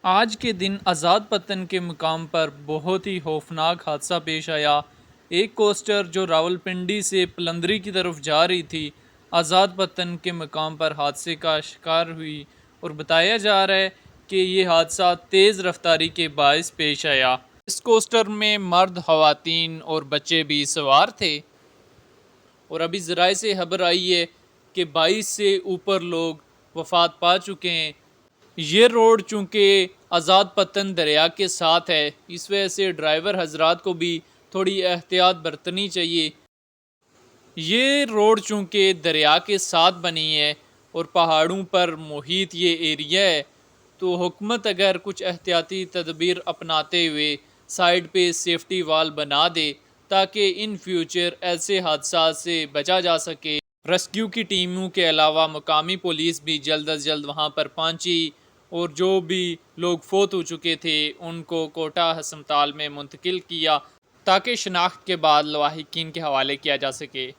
آج کے دن آزاد پتن کے مقام پر بہت ہی خوفناک حادثہ پیش آیا۔ ایک کوسٹر جو راولپنڈی سے پلندری کی طرف جا رہی تھی، آزاد پتن کے مقام پر حادثے کا شکار ہوئی، اور بتایا جا رہا ہے کہ یہ حادثہ تیز رفتاری کے باعث پیش آیا۔ اس کوسٹر میں مرد، خواتین اور بچے بھی سوار تھے، اور ابھی ذرائع سے خبر آئی ہے کہ 22 سے اوپر لوگ وفات پا چکے ہیں۔ یہ روڈ چونکہ آزاد پتن دریا کے ساتھ ہے، اس وجہ سے ڈرائیور حضرات کو بھی تھوڑی احتیاط برتنی چاہیے۔ یہ روڈ چونکہ دریا کے ساتھ بنی ہے اور پہاڑوں پر محیط یہ ایریا ہے، تو حکومت اگر کچھ احتیاطی تدبیر اپناتے ہوئے سائیڈ پہ سیفٹی وال بنا دے تاکہ ان فیوچر ایسے حادثات سے بچا جا سکے۔ ریسکیو کی ٹیموں کے علاوہ مقامی پولیس بھی جلد از جلد وہاں پر پہنچی، اور جو بھی لوگ فوت ہو چکے تھے ان کو کوٹا ہسپتال میں منتقل کیا تاکہ شناخت کے بعد لواحقین کے حوالے کیا جا سکے۔